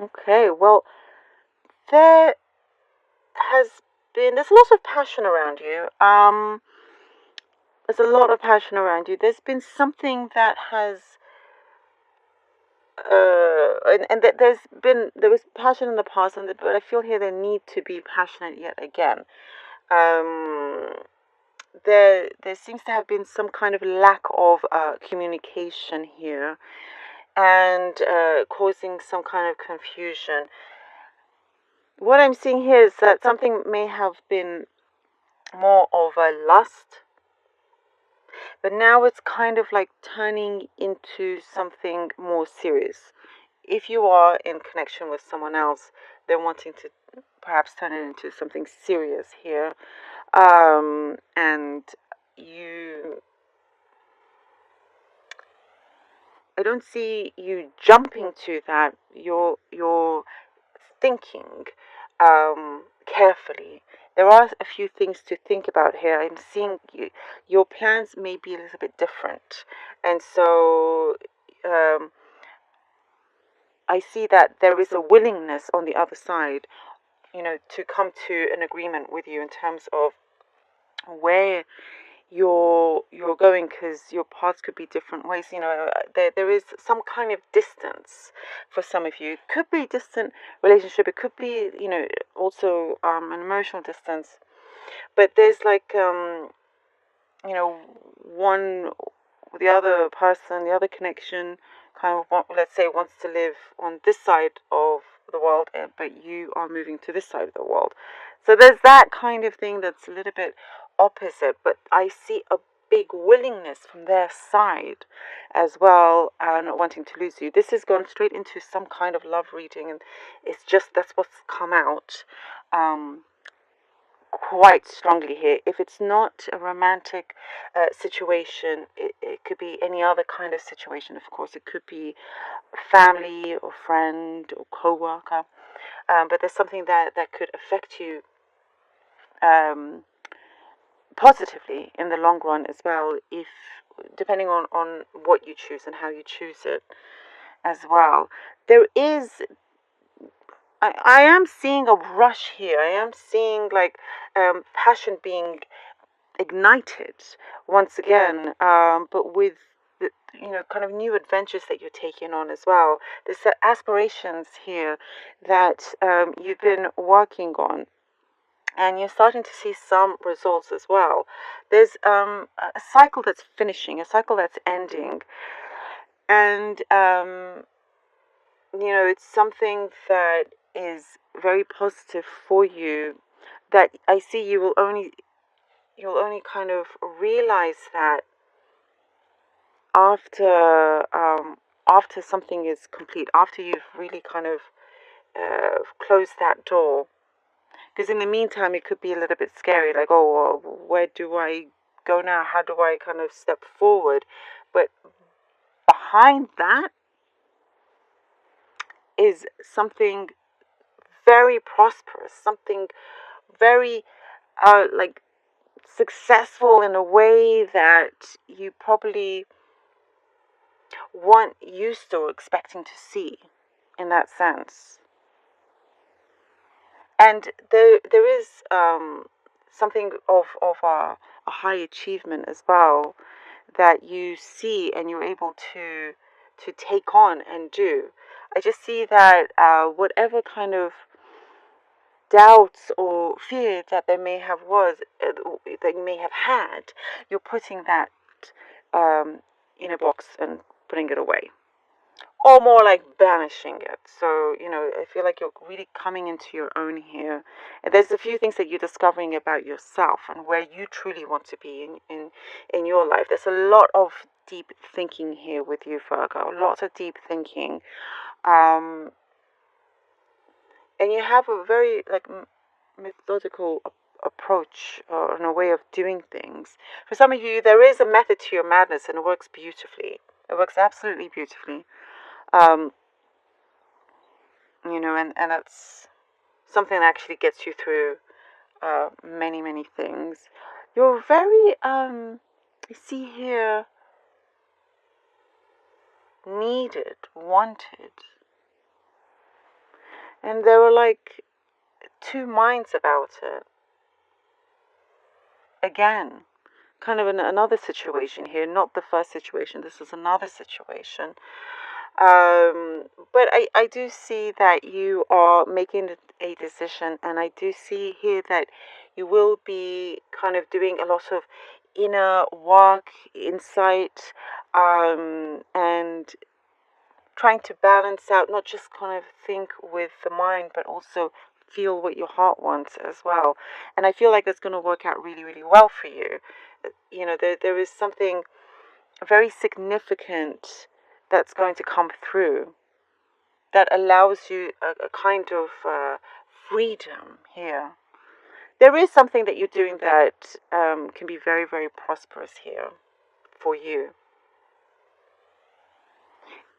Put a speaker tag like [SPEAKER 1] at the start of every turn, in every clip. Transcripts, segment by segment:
[SPEAKER 1] Okay, well, there has there's lots of passion around you. There's a lot of passion around you. There's been something that has, there was passion in the past, but I feel here there need to be passionate yet again. Um, there seems to have been some kind of lack of communication here, and causing some kind of confusion. What I'm seeing here is that something may have been more of a lust, but now it's kind of like turning into something more serious. If you are in connection with someone else, they're wanting to perhaps turn it into something serious here. And you, I don't see you jumping to that. You're thinking carefully. There are a few things to think about here. I'm seeing your plans may be a little bit different, and so um, I see that there is a willingness on the other side, to come to an agreement with you in terms of where you're going, because your paths could be different ways. There is some kind of distance for some of you. It could be distant relationship, it could be, also an emotional distance, but there's like, one, the other person, the other connection kind of let's say wants to live on this side of the world, but you are moving to this side of the world. So there's that kind of thing that's a little bit opposite, but I see a big willingness from their side as well, and not wanting to lose you. This has gone straight into some kind of love reading, and it's just that's what's come out. Quite strongly here. If it's not a romantic situation, it could be any other kind of situation. Of course, it could be family or friend or co-worker, but there's something that could affect you um, positively in the long run as well, if depending on what you choose and how you choose it as well. There is, I am seeing a rush here. I am seeing like passion being ignited once again, but with kind of new adventures that you're taking on as well. There's aspirations here that you've been working on, and you're starting to see some results as well. There's a cycle that's finishing, a cycle that's ending, and it's something that is very positive for you. That I see you'll only kind of realize that after after something is complete, after you've really kind of closed that door. Because in the meantime, it could be a little bit scary, like, oh, well, where do I go now? How do I kind of step forward? But behind that is something very prosperous, something very like successful in a way that you probably weren't used to or expecting to see, in that sense. And there is something of a high achievement as well that you see and you're able to take on and do. I just see that whatever kind of doubts or fear that there may have that you may have had, you're putting that in a box and putting it away, or more like banishing it. So, I feel like you're really coming into your own here. And there's a few things that you're discovering about yourself and where you truly want to be in your life. There's a lot of deep thinking here with you, Virgo. Lots of deep thinking. Um, and you have a very like methodical approach and a way of doing things. For some of you, there is a method to your madness, and it works beautifully. It works absolutely beautifully. Um, and that's something that actually gets you through many, many things. You're very, I see here, needed, wanted. And there were like two minds about it. Again, kind of another situation here, not the first situation, this is another situation. But I do see that you are making a decision, and I do see here that you will be kind of doing a lot of inner work, insight, and trying to balance out, not just kind of think with the mind, but also feel what your heart wants as well. And I feel like that's going to work out really, really well for you. You know, there is something very significant that's going to come through that allows you a kind of freedom here. There is something that you're doing that can be very, very prosperous here for you.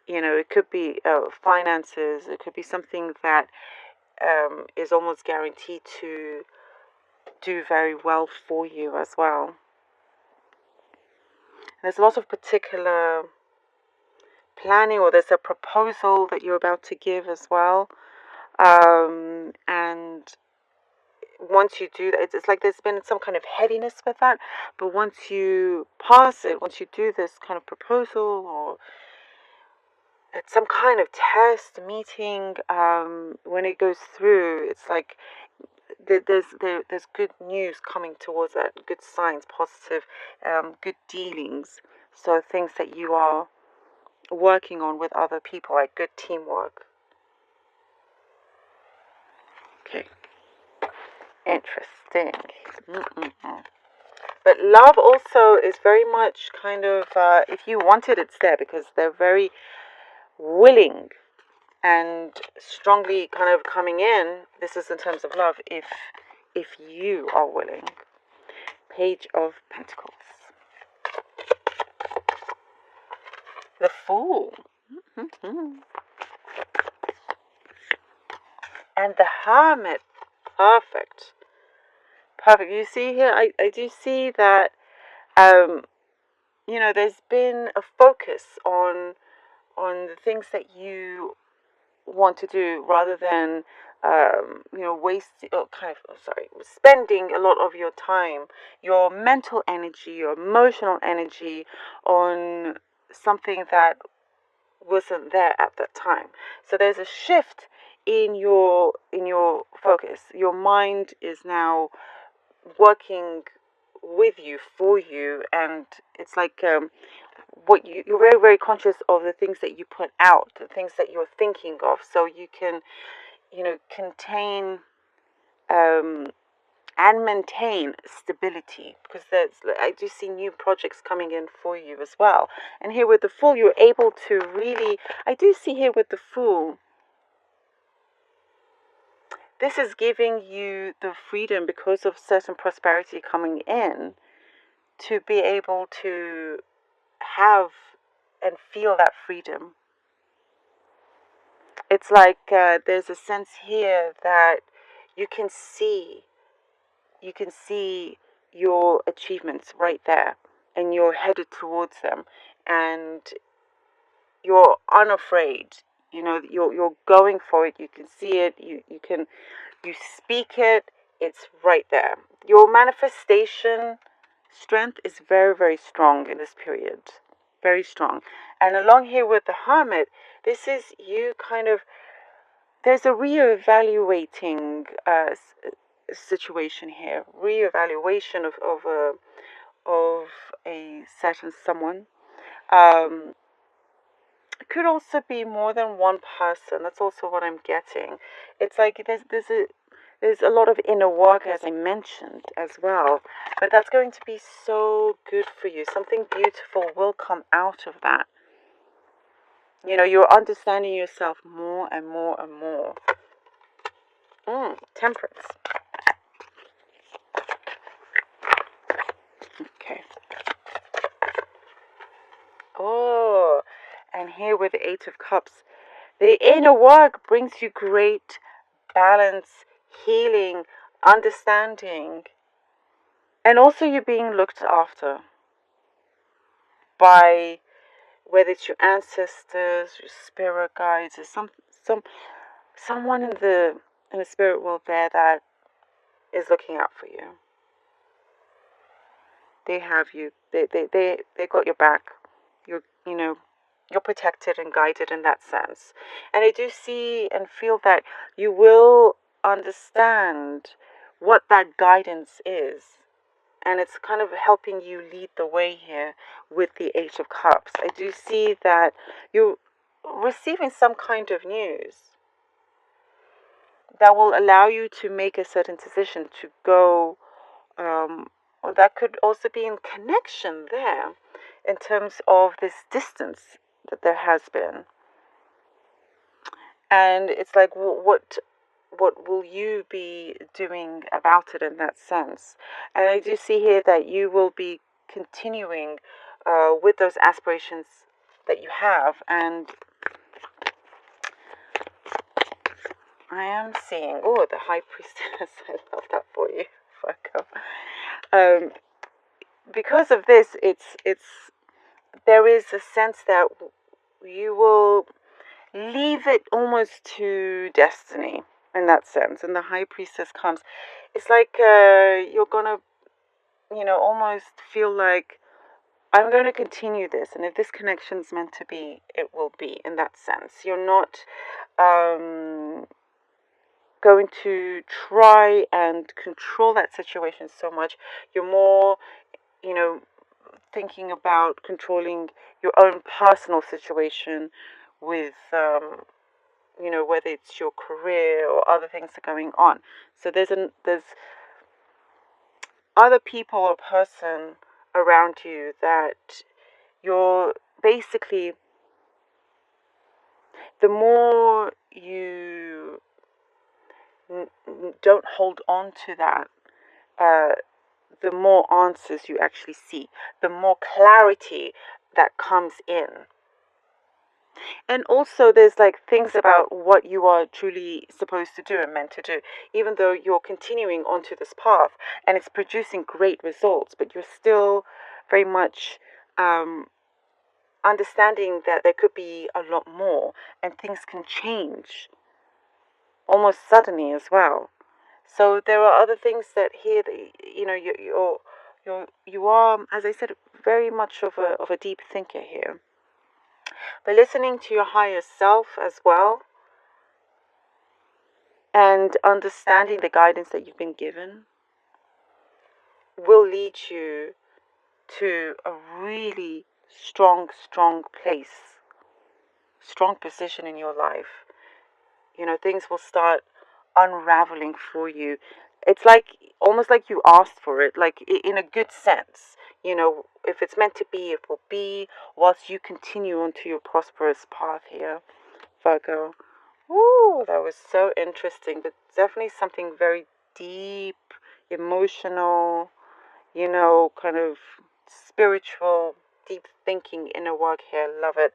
[SPEAKER 1] You know, it could be finances, it could be something that is almost guaranteed to do very well for you as well. There's a lot of particular planning, or there's a proposal that you're about to give as well. And once you do that, it's like there's been some kind of heaviness with that. But once you pass it, once you do this kind of proposal or some kind of test meeting, when it goes through, it's like there's good news coming towards that, good signs, positive, good dealings. So things that you are working on with other people, like good teamwork. Okay, interesting. But love also is very much kind of, if you want it, it's there, because they're very willing and strongly kind of coming in. This is in terms of love, if you are willing. Page of Pentacles. The Fool. And the Hermit. Perfect. You see here, I do see that, you know, there's been a focus on the things that you want to do, rather than you know, spending a lot of your time, your mental energy, your emotional energy on something that wasn't there at that time. So there's a shift in your focus. Your mind is now working with you, for you, and it's like what you're very, very conscious of the things that you put out, the things that you're thinking of, so you can, you know, contain and maintain stability, because I do see new projects coming in for you as well. And here with the Fool, you're able to really, I do see here with the Fool, this is giving you the freedom, because of certain prosperity coming in, to be able to have and feel that freedom. It's like there's a sense here that you can see your achievements right there, and you're headed towards them, and you're unafraid. You know, you're going for it. You can see it. You speak it. It's right there. Your manifestation strength is very, very strong in this period. Very strong. And along here with the Hermit, this is you kind of, there's a reevaluating situation here. Reevaluation of a certain someone. It could also be more than one person. That's also what I'm getting. It's like there's a lot of inner work, as I mentioned, as well. But that's going to be so good for you. Something beautiful will come out of that. You know, you're understanding yourself more and more and more. Temperance. Okay. Oh, and here with the Eight of Cups. The inner work brings you great balance, healing, understanding, and also you're being looked after by whether it's your ancestors, your spirit guides, or someone in the spirit world there that is looking out for you. They have you. They got your back. You're protected and guided in that sense. And I do see and feel that you will understand what that guidance is. And it's kind of helping you lead the way here with the Eight of Cups. I do see that you're receiving some kind of news that will allow you to make a certain decision to go, or that could also be in connection there in terms of this distance that there has been. And it's like, what will you be doing about it in that sense? And I do see here that you will be continuing with those aspirations that you have. And I am seeing, the High Priestess. I love that for you, Virgo. Because of this, there is a sense that you will leave it almost to destiny in that sense. And the High Priestess comes. It's like you're gonna, almost feel like, I'm going to continue this, and if this connection's meant to be, it will be in that sense. You're not going to try and control that situation so much. You're more, thinking about controlling your own personal situation with, whether it's your career or other things that are going on. So there's other people or person around you that you're basically, the more you don't hold on to that, the more answers you actually see, the more clarity that comes in. And also there's like things about what you are truly supposed to do and meant to do, even though you're continuing onto this path and it's producing great results, but you're still very much understanding that there could be a lot more and things can change almost suddenly as well. So there are other things that here that you are, as I said, very much of a deep thinker here. But listening to your higher self as well, and understanding the guidance that you've been given, will lead you to a really strong place, strong position in your life. Things will start unraveling for you. It's like, almost like you asked for it, like in a good sense. If it's meant to be, it will be, whilst you continue onto your prosperous path here, Virgo. Ooh, that was so interesting, but definitely something very deep, emotional, kind of spiritual, deep thinking inner work here. Love it.